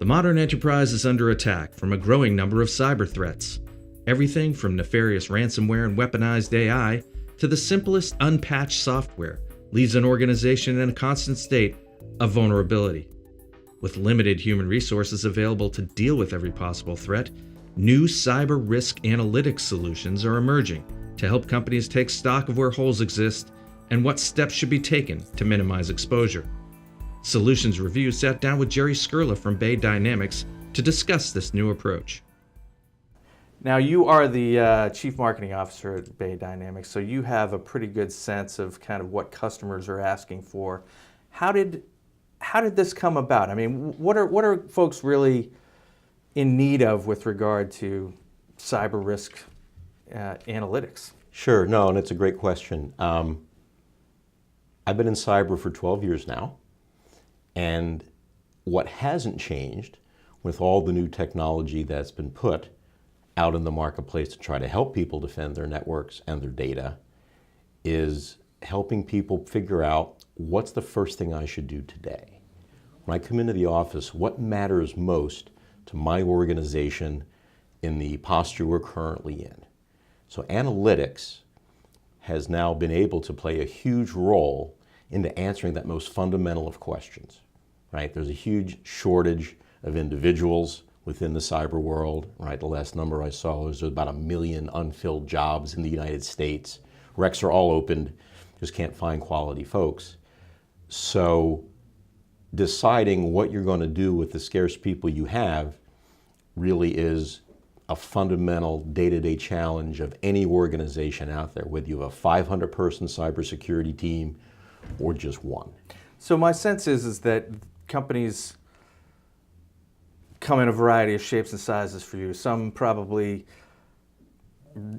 The modern enterprise is under attack from a growing number of cyber threats. Everything from nefarious ransomware and weaponized AI to the simplest unpatched software leaves an organization in a constant state of vulnerability. With limited human resources available to deal with every possible threat, new cyber risk analytics solutions are emerging to help companies take stock of where holes exist and what steps should be taken to minimize exposure. Solutions Review sat down with Jerry Skurla from Bay Dynamics to discuss this new approach. Now, you are the Chief Marketing Officer at Bay Dynamics, so you have a pretty good sense of kind of what customers are asking for. How did this come about? I mean, what are folks really in need of with regard to cyber risk analytics? Sure, no, and it's a great question. I've been in cyber for 12 years now, and what hasn't changed with all the new technology that's been put out in the marketplace to try to help people defend their networks and their data is helping people figure out what's the first thing I should do today. When I come into the office, what matters most to my organization in the posture we're currently in? So analytics has now been able to play a huge role into answering that most fundamental of questions, right? There's a huge shortage of individuals within the cyber world, right? The last number I saw was about 1 million unfilled jobs in the United States. Recs are all opened, just can't find quality folks. So deciding what you're going to do with the scarce people you have really is a fundamental day-to-day challenge of any organization out there, whether you have a 500-person cybersecurity team or just one. So my sense is that companies come in a variety of shapes and sizes for you. Some probably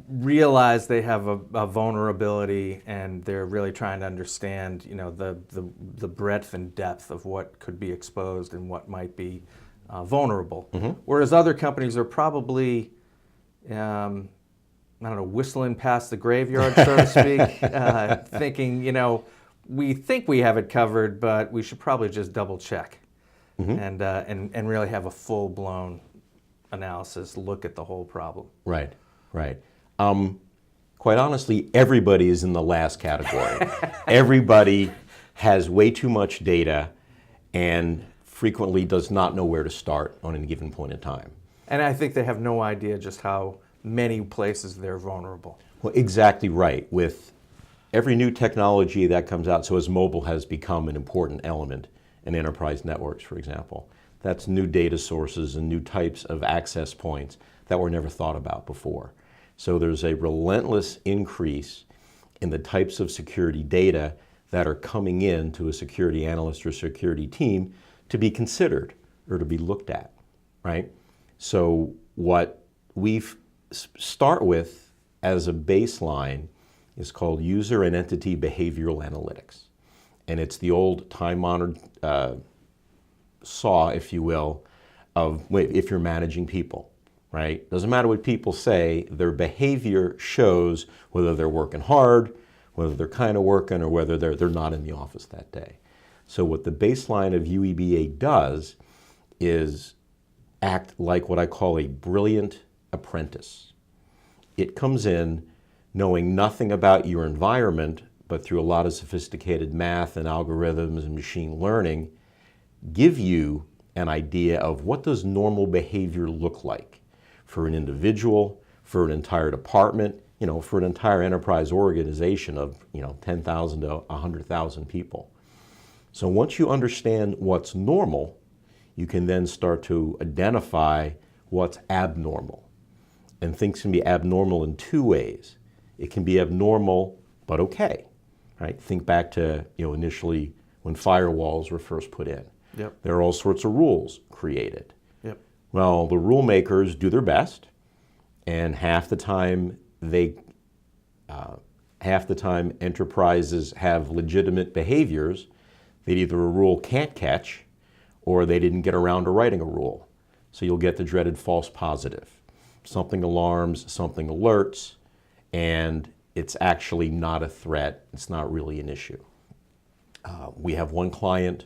realize they have a vulnerability and they're really trying to understand, you know, the breadth and depth of what could be exposed and what might be vulnerable. Mm-hmm. Whereas other companies are probably, whistling past the graveyard, so to speak, thinking, you know, we think we have it covered, but we should probably just double check. Mm-hmm. and really have a full-blown analysis, look at the whole problem. Right. Quite honestly, everybody is in the last category. Everybody has way too much data and frequently does not know where to start on any given point in time. And I think they have no idea just how many places they're vulnerable. Well, exactly right. With every new technology that comes out, so as mobile has become an important element in enterprise networks, for example. That's new data sources and new types of access points that were never thought about before. So there's a relentless increase in the types of security data that are coming in to a security analyst or security team to be considered or to be looked at, right? So what we start with as a baseline is called user and entity behavioral analytics. And it's the old time-honored saw, if you will, of if you're managing people, right? Doesn't matter what people say, their behavior shows whether they're working hard, whether they're kind of working, or whether they're not in the office that day. So what the baseline of UEBA does is act like what I call a brilliant apprentice. It comes in knowing nothing about your environment, but through a lot of sophisticated math and algorithms and machine learning, give you an idea of what does normal behavior look like for an individual, for an entire department, you know, for an entire enterprise organization of, 10,000 to 100,000 people. So once you understand what's normal, you can then start to identify what's abnormal. And things can be abnormal in two ways. It can be abnormal, but okay. Right? Think back to initially when firewalls were first put in. Yep. There are all sorts of rules created. Yep. Well, the rule makers do their best, and half the time enterprises have legitimate behaviors that either a rule can't catch or they didn't get around to writing a rule. So you'll get the dreaded false positive. Something alarms, something alerts, and it's actually not a threat. It's not really an issue. We have one client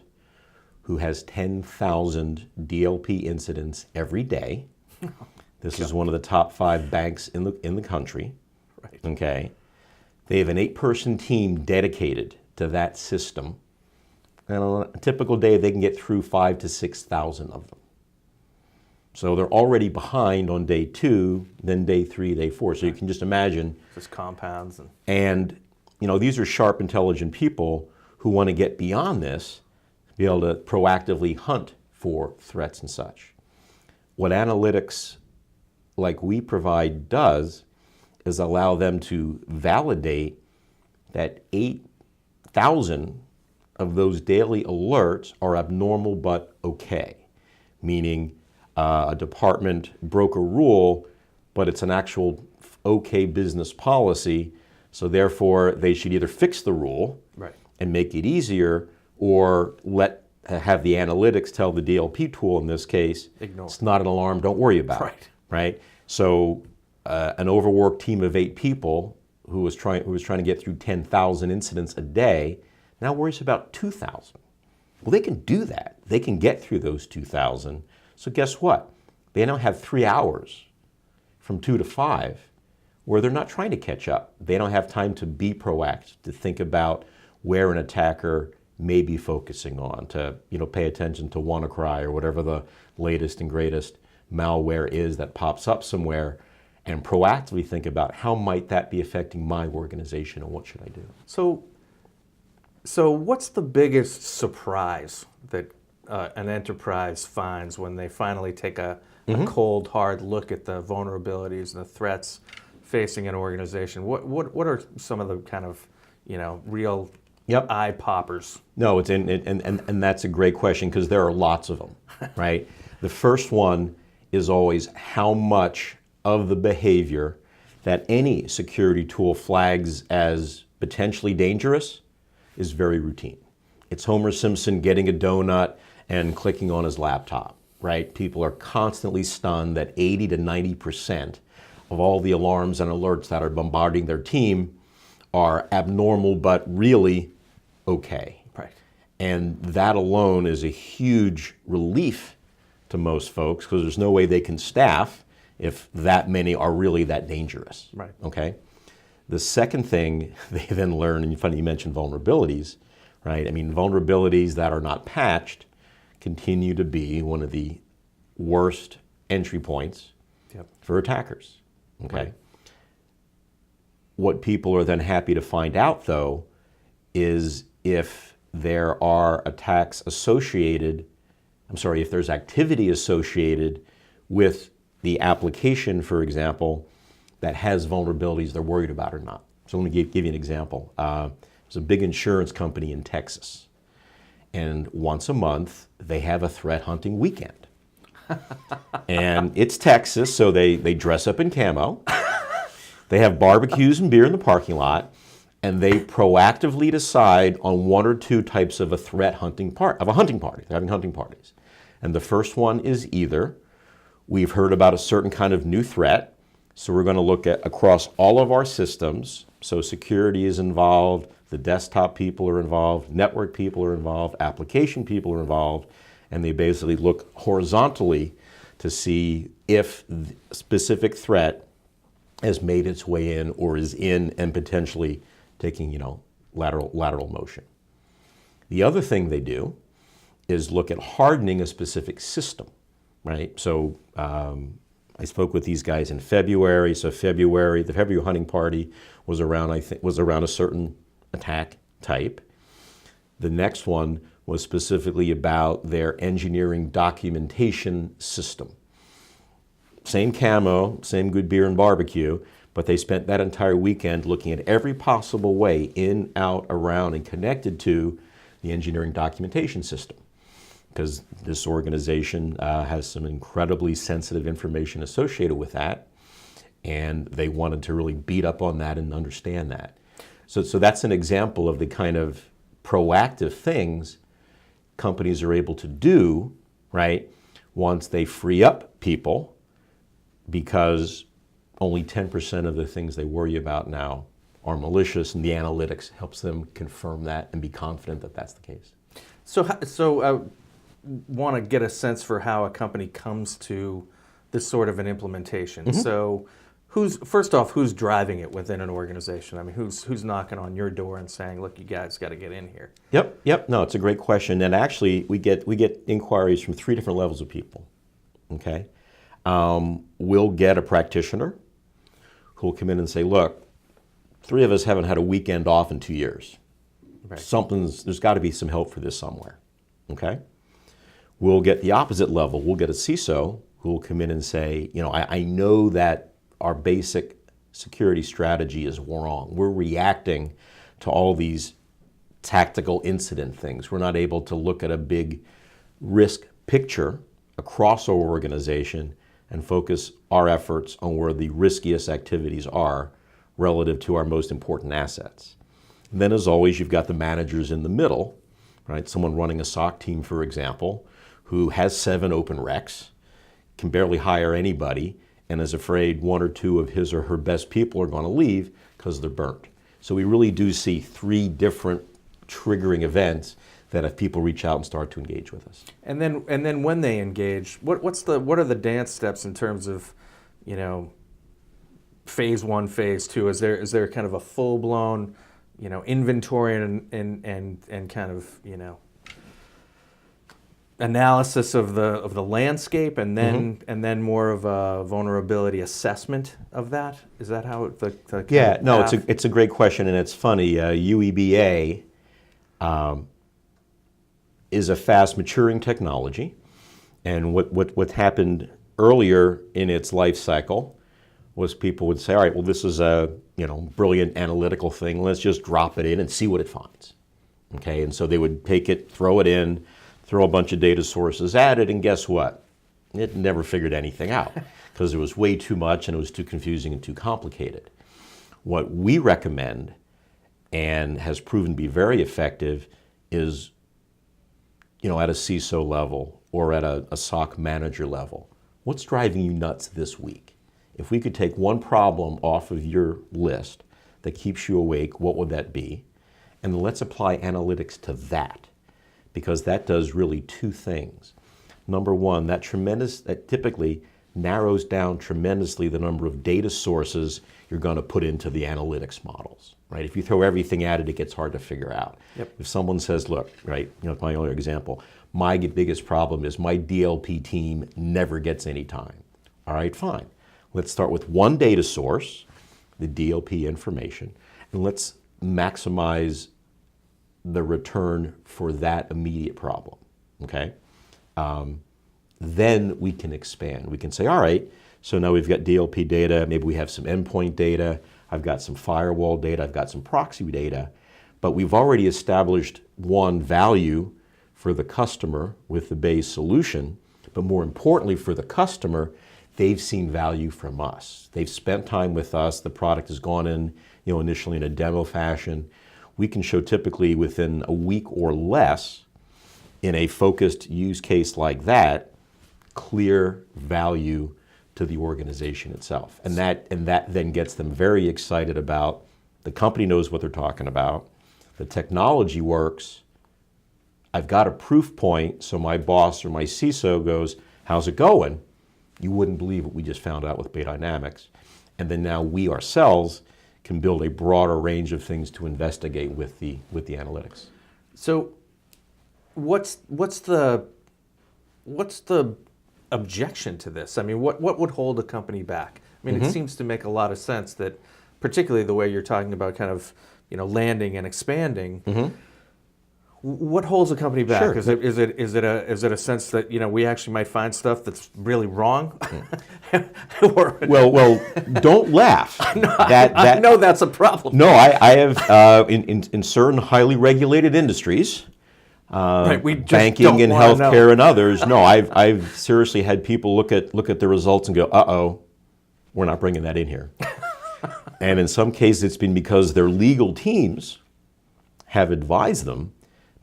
who has 10,000 DLP incidents every day. This is one of the top 5 banks in the country. Right. Okay. They have an 8-person team dedicated to that system. And on a typical day, they can get through 5,000 to 6,000 of them. So they're already behind on day 2, then day 3, day 4. So you can just imagine. Just compounds. And these are sharp, intelligent people who want to get beyond this, be able to proactively hunt for threats and such. What analytics like we provide does is allow them to validate that 8,000 of those daily alerts are abnormal but okay, meaning a department broke a rule, but it's an actual okay business policy, so therefore they should either fix the rule and make it easier, or have the analytics tell the DLP tool, in this case, ignore. It's not an alarm, don't worry about it. Right? So an overworked team of 8 people who was trying to get through 10,000 incidents a day now worries about 2,000. Well, they can do that. They can get through those 2,000. So guess what? They now have 3 hours from 2 to 5 where they're not trying to catch up. They don't have time to be proactive, to think about where an attacker may be focusing on, to pay attention to WannaCry or whatever the latest and greatest malware is that pops up somewhere, and proactively think about how might that be affecting my organization and what should I do. So what's the biggest surprise that an enterprise finds when they finally take a cold, hard look at the vulnerabilities and the threats facing an organization? What are some of the kind of real eye poppers? No, and that's a great question, because there are lots of them, right? The first one is always how much of the behavior that any security tool flags as potentially dangerous is very routine. It's Homer Simpson getting a donut and clicking on his laptop, right? People are constantly stunned that 80 to 90% of all the alarms and alerts that are bombarding their team are abnormal but really okay. Right. And that alone is a huge relief to most folks, because there's no way they can staff if that many are really that dangerous. Right. Okay. The second thing they then learn, and funny you mentioned vulnerabilities, right? I mean, vulnerabilities that are not patched continue to be one of the worst entry points for attackers. Okay. Right. What people are then happy to find out, though, is if there are attacks associated, if there's activity associated with the application, for example, that has vulnerabilities they're worried about or not. So let me give you an example. There's a big insurance company in Texas, and once a month they have a threat hunting weekend. And it's Texas, so they dress up in camo. They have barbecues and beer in the parking lot, and they proactively decide on 1 or 2 types of a hunting party. They're having hunting parties. And the first one is either we've heard about a certain kind of new threat, so we're going to look at across all of our systems. So security is involved, the desktop people are involved, network people are involved, application people are involved, and they basically look horizontally to see if the specific threat has made its way in or is in and potentially taking, lateral motion. The other thing they do is look at hardening a specific system, right? So I spoke with these guys in February. So the February hunting party was around a certain attack type. The next one was specifically about their engineering documentation system. Same camo, same good beer and barbecue, but they spent that entire weekend looking at every possible way in, out, around, and connected to the engineering documentation system. Because this organization has some incredibly sensitive information associated with that, and they wanted to really beat up on that and understand that. So that's an example of the kind of proactive things companies are able to do, right, once they free up people, because only 10% of the things they worry about now are malicious, and the analytics helps them confirm that and be confident that that's the case. So want to get a sense for how a company comes to this sort of an implementation. So first off, who's driving it within an organization? I mean, who's knocking on your door and saying, look, you guys got to get in here? Yep. No, it's a great question. And actually, we get inquiries from 3 different levels of people. Okay. We'll get a practitioner who will come in and say, look, 3 of us haven't had a weekend off in 2 years. Right. There's got to be some help for this somewhere. Okay. We'll get the opposite level. We'll get a CISO who will come in and say, I know that our basic security strategy is wrong. We're reacting to all these tactical incident things. We're not able to look at a big risk picture across our organization and focus our efforts on where the riskiest activities are relative to our most important assets. And then, as always, you've got the managers in the middle, right? Someone running a SOC team, for example, who has 7 open recs, can barely hire anybody, and is afraid 1 or 2 of his or her best people are going to leave because they're burnt. So we really do see 3 different triggering events that if people reach out and start to engage with us. And then when they engage, what are the dance steps in terms of, phase 1, phase 2? Is there kind of a full blown, inventory and kind of, analysis of the landscape, and then more of a vulnerability assessment of that? Is that how the yeah? No, it's a great question, and it's funny. UEBA is a fast maturing technology, and what happened earlier in its life cycle was people would say, all right, well, this is a brilliant analytical thing. Let's just drop it in and see what it finds. Okay, and so they would take it, throw it in, throw a bunch of data sources at it, and guess what? It never figured anything out because there was way too much and it was too confusing and too complicated. What we recommend, and has proven to be very effective, is at a CISO level or at a SOC manager level, what's driving you nuts this week? If we could take one problem off of your list that keeps you awake, what would that be? And then let's apply analytics to that, because that does really 2 things. Number one, that typically narrows down tremendously the number of data sources you're going to put into the analytics models, right? If you throw everything at it, it gets hard to figure out. Yep. If someone says, look, right, my earlier example, my biggest problem is my DLP team never gets any time. All right, fine. Let's start with one data source, the DLP information, and let's maximize the return for that immediate problem, okay? Then we can expand. We can say, all right, so now we've got DLP data, maybe we have some endpoint data, I've got some firewall data, I've got some proxy data, but we've already established one value for the customer with the base solution, but more importantly for the customer, they've seen value from us. They've spent time with us, the product has gone in, initially in a demo fashion. We can show typically within a week or less in a focused use case like that, clear value to the organization itself. And that then gets them very excited about the company knows what they're talking about, the technology works, I've got a proof point, so my boss or my CISO goes, how's it going? You wouldn't believe what we just found out with Bay Dynamics. And then now we ourselves can build a broader range of things to investigate with the analytics. So what's the objection to this? I mean, what would hold a company back? I mean, it seems to make a lot of sense that, particularly the way you're talking about kind of, landing and expanding. What holds a company back? Sure. Is it a sense that we actually might find stuff that's really wrong? Well, don't laugh. I know that's a problem. No, I have in certain highly regulated industries, right, we just banking and healthcare and others. No, I've seriously had people look at the results and go, uh-oh, we're not bringing that in here. And in some cases, it's been because their legal teams have advised them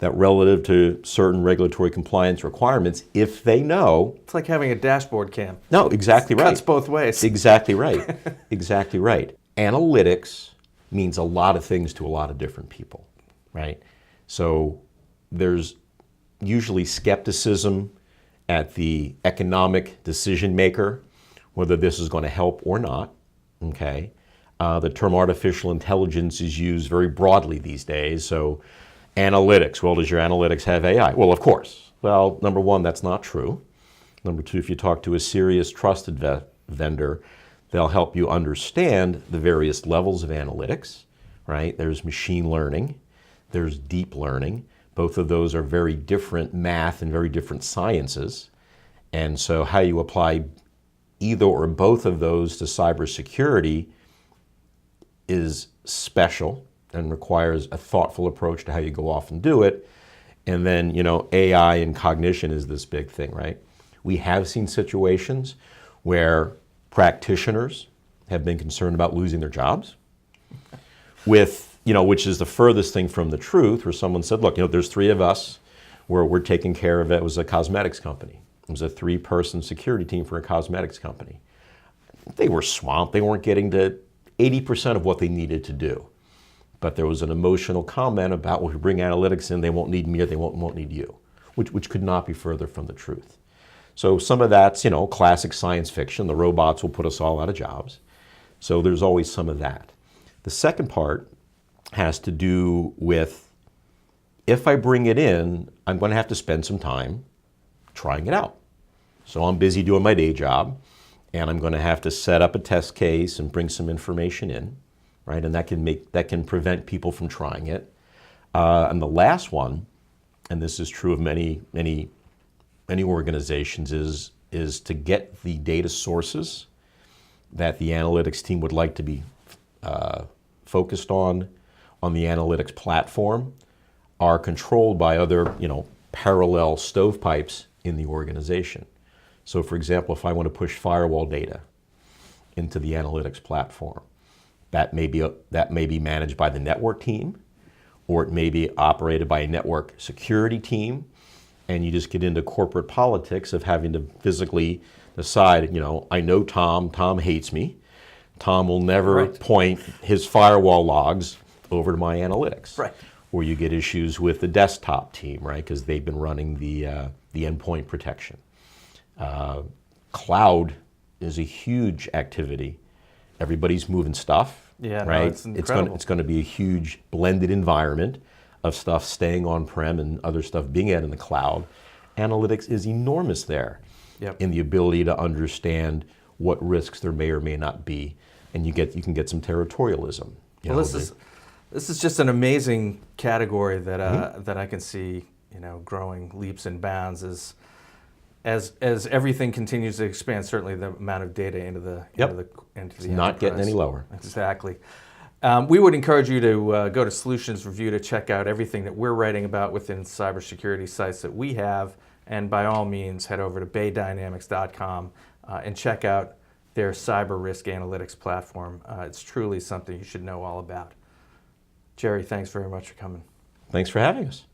that relative to certain regulatory compliance requirements, if they know... It's like having a dashboard cam. No, exactly right. Cuts both ways. Exactly right. Exactly right. Analytics means a lot of things to a lot of different people, right? So there's usually skepticism at the economic decision maker, whether this is going to help or not. Okay, the term artificial intelligence is used very broadly these days. So, analytics. Well, does your analytics have AI? Well, of course. Well, number one, that's not true. Number two, if you talk to a serious, trusted vendor, they'll help you understand the various levels of analytics. Right? There's machine learning. There's deep learning. Both of those are very different math and very different sciences. And so how you apply either or both of those to cybersecurity is special and requires a thoughtful approach to how you go off and do it. And then, AI and cognition is this big thing, right? We have seen situations where practitioners have been concerned about losing their jobs which is the furthest thing from the truth, where someone said, look, there's three of us where we're taking care of it. It was a cosmetics company. It was a 3-person security team for a cosmetics company. They were swamped. They weren't getting to 80% of what they needed to do. But there was an emotional comment about, well, if we bring analytics in, they won't need me or they won't need you, which could not be further from the truth. So some of that's, classic science fiction. The robots will put us all out of jobs. So there's always some of that. The second part has to do with, if I bring it in, I'm going to have to spend some time trying it out. So I'm busy doing my day job, and I'm going to have to set up a test case and bring some information in, right? And that can prevent people from trying it. And the last one, and this is true of many organizations, is to get the data sources that the analytics team would like to be focused on the analytics platform are controlled by other, parallel stovepipes in the organization. So for example, if I want to push firewall data into the analytics platform, that may be managed by the network team, or it may be operated by a network security team, and you just get into corporate politics of having to physically decide, I know Tom hates me. Tom will never point his firewall logs over to my analytics. Right. Or you get issues with the desktop team, right? Because they've been running the endpoint protection. Cloud is a huge activity. Everybody's moving stuff, right? It's incredible. It's going to be a huge blended environment of stuff staying on-prem and other stuff being out in the cloud. Analytics is enormous there in the ability to understand what risks there may or may not be, and you can get some territorialism. This is just an amazing category that that I can see growing leaps and bounds as everything continues to expand. Certainly, the amount of data into the it's not getting any lower. Exactly. We would encourage you to go to Solutions Review to check out everything that we're writing about within cybersecurity sites that we have, and by all means, head over to baydynamics.com and check out their cyber risk analytics platform. It's truly something you should know all about. Jerry, thanks very much for coming. Thanks for having us.